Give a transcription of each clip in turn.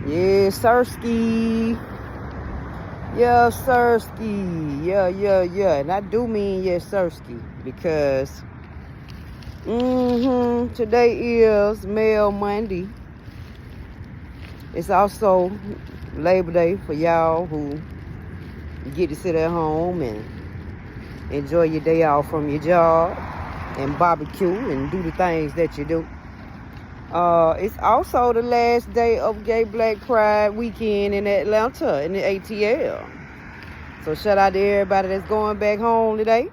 Yeah, Sirski. Yeah, Sirski. Yeah. And I do mean yes, Sirski. Because today is Mail Monday. It's also Labor Day for y'all who get to sit at home and enjoy your day off from your job and barbecue and do the things that you do. It's also the last day of Gay Black Pride weekend in Atlanta in the ATL. So shout out to everybody that's going back home today.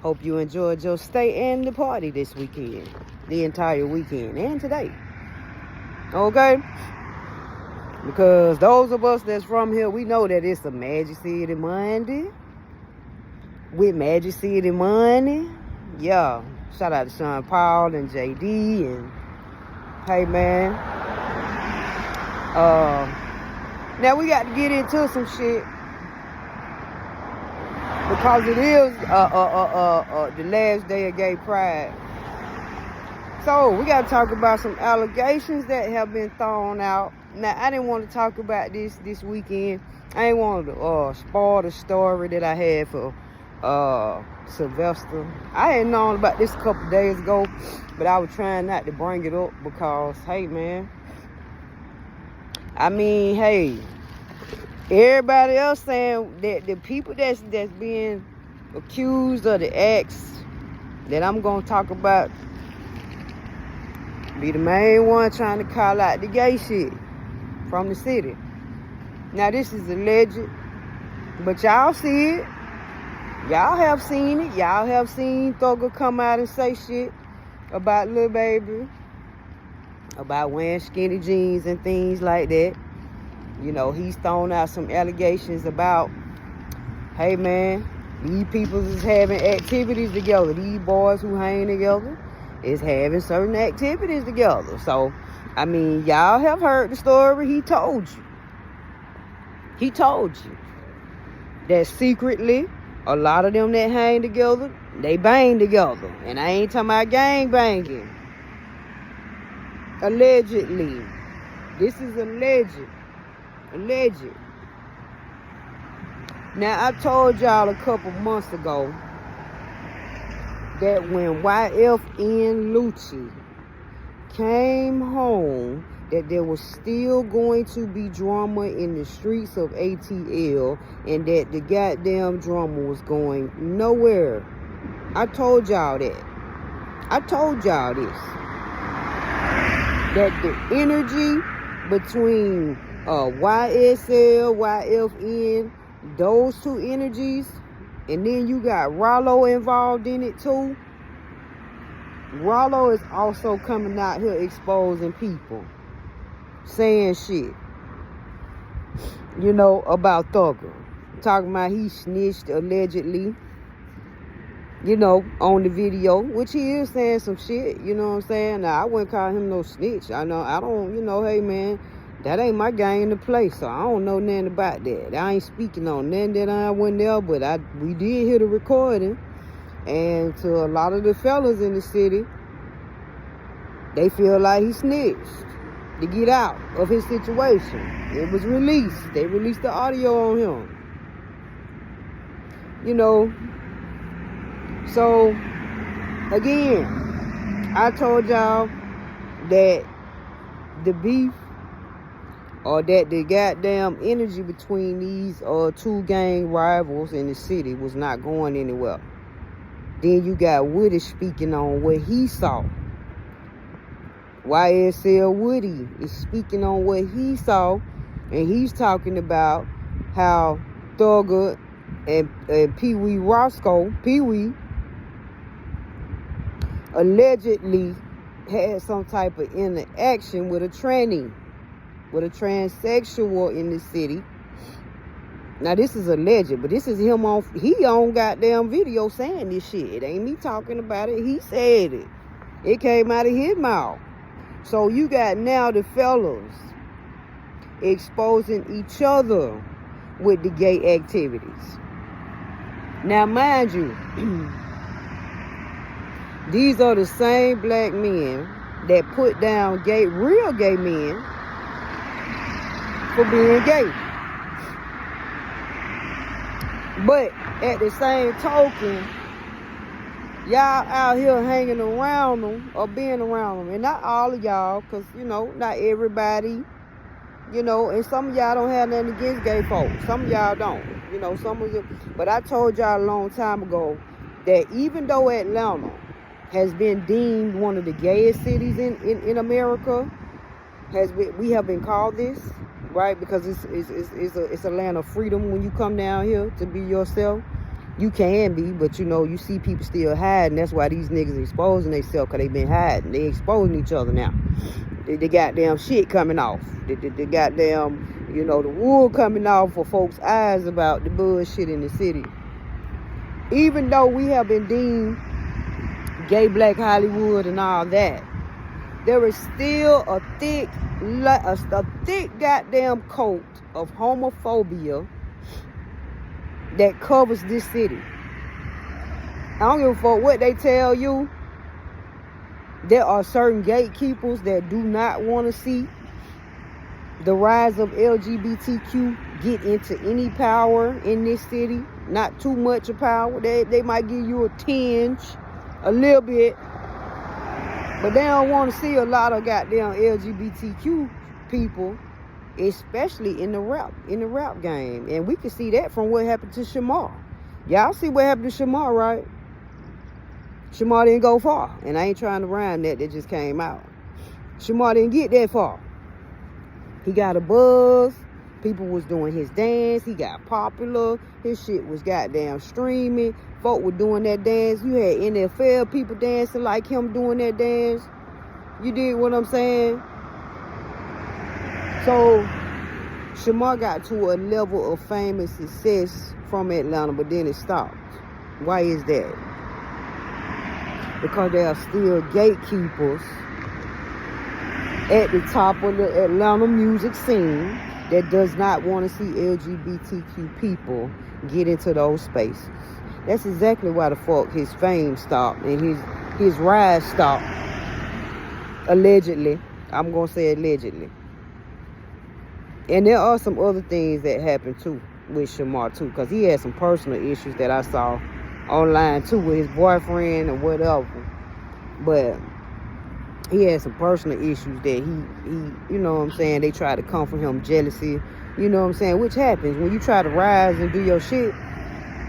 Hope you enjoyed your stay and the party this weekend. The entire weekend and today. Okay? Because those of us that's from here, we know that it's a Magic City Monday. With Magic City money. Yeah. Shout out to Sean Paul and JD and hey man. Now we got to get into some shit because it is the last day of Gay Pride. So we got to talk about some allegations that have been thrown out. Now I didn't want to talk about this weekend. I didn't want to spoil the story that I had for Sylvester. I had known about this a couple days ago, but I was trying not to bring it up because, hey man, I mean, hey, everybody else saying that the people that's being accused of the acts that I'm gonna talk about be the main one trying to call out the gay shit from the city. Now this is alleged, but y'all see it. Y'all have seen it. Y'all have seen Thugger come out and say shit about Lil Baby, about wearing skinny jeans and things like that. You know, he's thrown out some allegations about, hey man, these people is having activities together. These boys who hang together is having certain activities together. So, I mean, y'all have heard the story he told you. He told you that secretly, a lot of them that hang together, they bang together. And I ain't talking about gang banging. Allegedly. This is alleged. Alleged. Now, I told y'all a couple months ago that when OfReeeAlluuhTea came home, that there was still going to be drama in the streets of ATL and that the goddamn drama was going nowhere. I told y'all that. I told y'all this. That the energy between YSL, YFN, those two energies, and then you got Rollo involved in it too. Rollo is also coming out here exposing people. Saying shit, you know, about Thugger. Talking about he snitched allegedly, you know, on the video, which he is saying some shit, you know what I'm saying? Now, I wouldn't call him no snitch. I don't, you know, hey man, that ain't my game to play, so I don't know nothing about that. I ain't speaking on nothing that I wasn't there, but we did hear the recording, and to a lot of the fellas in the city, they feel like he snitched to get out of his situation. It was released. They released the audio on him. You know. So, again, I told y'all that the beef or that the goddamn energy between these two gang rivals in the city was not going anywhere. Then you got Woody speaking on what he saw. YSL Woody is speaking on what he saw, and he's talking about how Thugger and Pee Wee Roscoe, Pee Wee, allegedly had some type of interaction with a tranny, with a transsexual in the city. Now this is alleged, but this is him on goddamn video saying this shit. It ain't me talking about it. He said it. It came out of his mouth. So you got now the fellas exposing each other with the gay activities. Now mind you, these are the same black men that put down real gay men for being gay. But at the same token, y'all out here hanging around them or being around them. And not all of y'all, because, you know, not everybody, you know, and some of y'all don't have nothing against gay folks. Some of y'all don't, you know, some of them. But I told y'all a long time ago that even though Atlanta has been deemed one of the gayest cities in America, we have been called this, right? Because it's a land of freedom when you come down here to be yourself. You can be, but you know, you see people still hiding. That's why these niggas exposing themselves, because they been hiding. They exposing each other now. The goddamn shit coming off. The goddamn, you know, the wool coming off for folks' eyes about the bullshit in the city. Even though we have been deemed gay black Hollywood and all that, there is still a thick goddamn coat of homophobia that covers this city. I don't give a fuck what they tell you. There are certain gatekeepers that do not want to see the rise of LGBTQ get into any power in this city. Not too much of power. They might give you a tinge, a little bit, but they don't want to see a lot of goddamn LGBTQ people, especially in the rap game. And we can see that from what happened to Shamar. Y'all see what happened to Shamar, right? Shamar didn't go far. And I ain't trying to rhyme that just came out. Shamar didn't get that far. He got a buzz. People was doing his dance. He got popular. His shit was goddamn streaming. Folk were doing that dance. You had NFL people dancing like him doing that dance. You dig what I'm saying? So Shamar got to a level of fame and success from Atlanta, but then it stopped. Why is that? Because there are still gatekeepers at the top of the Atlanta music scene that does not want to see LGBTQ people get into those spaces. That's exactly why the fuck his fame stopped and his rise stopped. Allegedly. I'm going to say allegedly. And there are some other things that happened too with Shamar too, because he had some personal issues that I saw online too with his boyfriend or whatever. But he had some personal issues that he you know what I'm saying, they try to come from him, jealousy, you know what I'm saying, which happens when you try to rise and do your shit.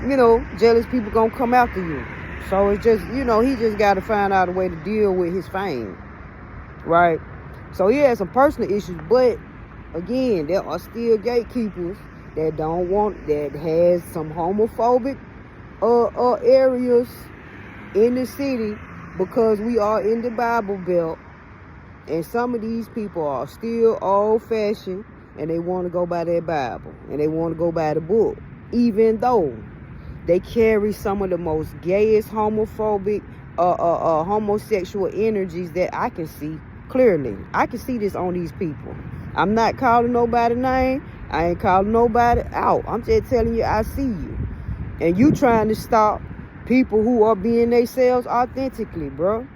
You know, jealous people gonna come after you. So it's just, you know, he just got to find out a way to deal with his fame, right? So he had some personal issues, but again, there are still gatekeepers that don't want, that has some homophobic areas in the city, because we are in the Bible Belt, and some of these people are still old-fashioned, and they want to go by their Bible, and they want to go by the book, even though they carry some of the most gayest homophobic, homosexual energies that I can see clearly. I can see this on these people. I'm not calling nobody name. I ain't calling nobody out. I'm just telling you, I see you. And you trying to stop people who are being themselves authentically, bro.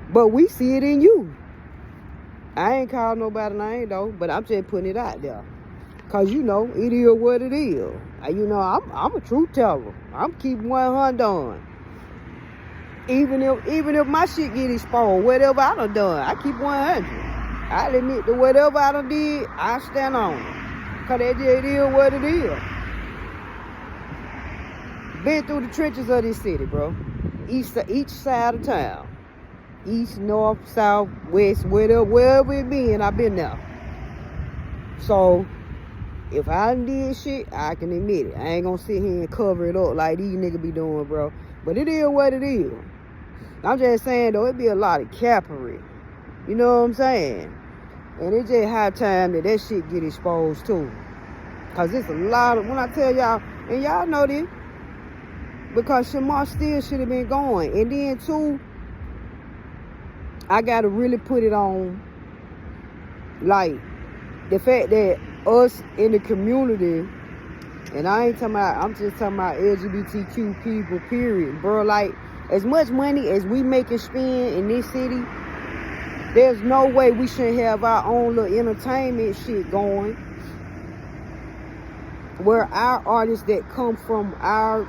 But we see it in you. I ain't calling nobody name, though, but I'm just putting it out there. Because, you know, it is what it is. You know, I'm a truth teller. I'm keeping 100 on. Even if my shit get exposed, whatever I done, I keep 100. I'll admit to whatever I done did, I stand on it. Because it is what it is. Been through the trenches of this city, bro. Each side of town. East, north, south, west, wherever it been, I've been there. So, if I done did shit, I can admit it. I ain't gonna sit here and cover it up like these niggas be doing, bro. But it is what it is. I'm just saying, though, it be a lot of capery. You know what I'm saying? And it's just high time that shit get exposed, too. Because it's a lot of, when I tell y'all, and y'all know this, because Shamar still should have been going. And then, too, I got to really put it on, like, the fact that us in the community, and I ain't talking about, I'm just talking about LGBTQ people, period, bro. Like, as much money as we make and spend in this city, There's no way we shouldn't have our own little entertainment shit going, where our artists that come from our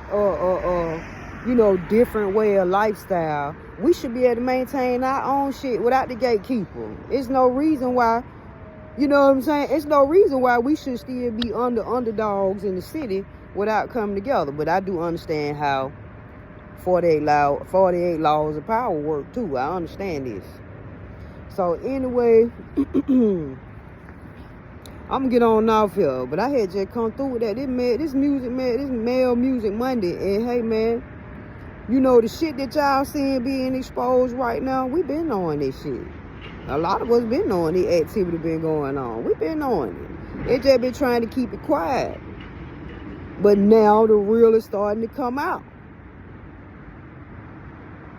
you know, different way of lifestyle, we should be able to maintain our own shit without the gatekeeper. It's no reason why, you know what I'm saying? It's no reason why we should still be underdogs in the city without coming together. But I do understand how 48 laws of power work too. I understand this. So anyway, I'm gonna get on off here, but I had just come through with that. This music, man, this Male Music Monday. And hey, man, you know, the shit that y'all seeing being exposed right now, we been knowing this shit. A lot of us been knowing the activity been going on. We been knowing it. They just been trying to keep it quiet. But now the real is starting to come out.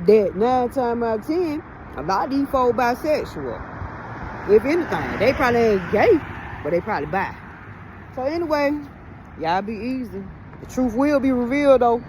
That 9 times out of 10, a lot of these folks bisexual. If anything, they probably ain't gay, but they probably bi. So anyway, y'all be easy. The truth will be revealed though.